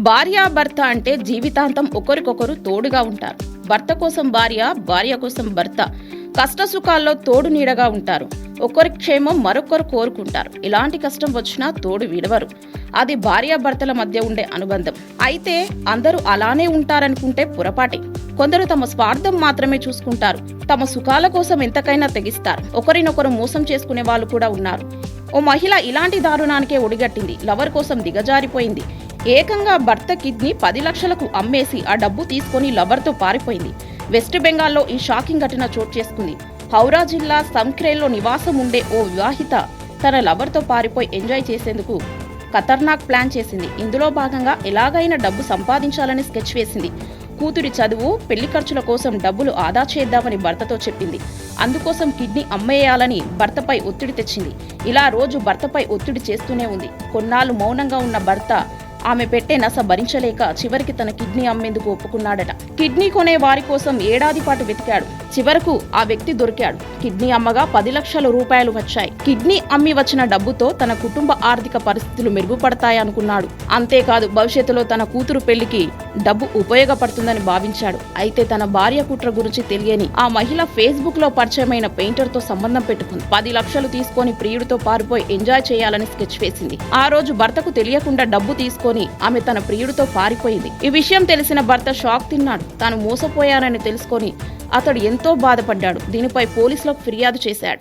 భార్యాభర్త అంటే జీవితాంతం ఒకరికొకరు తోడుగా ఉంటారు. భర్త కోసం భార్య, భార్య కోసం భర్త కష్టసుఖాల్లో తోడు నీడగా ఉంటారు. ఒకరి క్షేమం మరొకరు కోరుకుంటారు. ఇలాంటి కష్టం వచ్చినా తోడు విడవరు. అది భార్యాభర్తల మధ్య ఉండే అనుబంధం. అయితే అందరూ అలానే ఉంటారనుకుంటే పొరపాటే. కొందరు తమ స్వార్థం మాత్రమే చూసుకుంటారు. తమ సుఖాల కోసం ఎంతకైనా తెగిస్తారు. ఒకరినొకరు మోసం చేసుకునే వాళ్ళు కూడా ఉన్నారు. ఓ మహిళ ఇలాంటి దారుణానికే ఒడిగట్టింది. లవర్ కోసం దిగజారిపోయింది. ఏకంగా భర్త కిడ్నీ 10 లక్షలకు అమ్మేసి ఆ డబ్బు తీసుకుని లవర్తో పారిపోయింది. వెస్ట్ బెంగాల్లో ఈ షాకింగ్ ఘటన చోటు చేసుకుంది. హౌరా జిల్లా సంఖ్రేల్లో నివాసం ఉండే ఓ వివాహిత తన లవర్తో పారిపోయి ఎంజాయ్ చేసేందుకు ఖతర్నాక్ ప్లాన్ చేసింది. ఇందులో భాగంగా ఎలాగైనా డబ్బు సంపాదించాలని స్కెచ్ వేసింది. కూతురి చదువు, పెళ్లి ఖర్చుల కోసం డబ్బులు ఆదా చేద్దామని భర్తతో చెప్పింది. అందుకోసం కిడ్నీ అమ్మేయాలని భర్తపై ఒత్తిడి తెచ్చింది. ఇలా రోజు భర్తపై ఒత్తిడి చేస్తూనే ఉంది. కొన్నాళ్ళు మౌనంగా ఉన్న భర్త ఆమె పెట్టే నస భరించలేక చివరికి తన కిడ్నీ అమ్మేందుకు ఒప్పుకున్నాడట. కిడ్నీ కొనే వారి కోసం ఏడాది పాటు వెతికాడు. చివరకు ఆ వ్యక్తి దొరికాడు. కిడ్నీ అమ్మగా 10 లక్షల రూపాయలు వచ్చాయి. కిడ్నీ అమ్మి వచ్చిన డబ్బుతో తన కుటుంబ ఆర్థిక పరిస్థితులు మెరుగుపడతాయనుకున్నాడు. అంతేకాదు భవిష్యత్తులో తన కూతురు పెళ్లికి డబ్బు ఉపయోగపడుతుందని భావించాడు. అయితే తన భార్య కుట్ర గురించి తెలియని ఆ మహిళ ఫేస్బుక్ లో పరిచయమైన పెయింటర్ తో సంబంధం పెట్టుకుంది. 10 లక్షలు తీసుకొని ప్రియుడితో పారిపోయి ఎంజాయ్ చేయాలని స్కెచ్ వేసింది. ఆ రోజు భర్తకు తెలియకుండా డబ్బు తీసుకొని ఆమె తన ప్రియుడితో పారిపోయింది. ఈ విషయం తెలిసిన భర్త షాక్ తిన్నాడు. తాను మోసపోయానని తెలుసుకొని అతడు ఎంతో బాధపడ్డాడు. దీనిపై పోలీసులకు ఫిర్యాదు చేశాడు.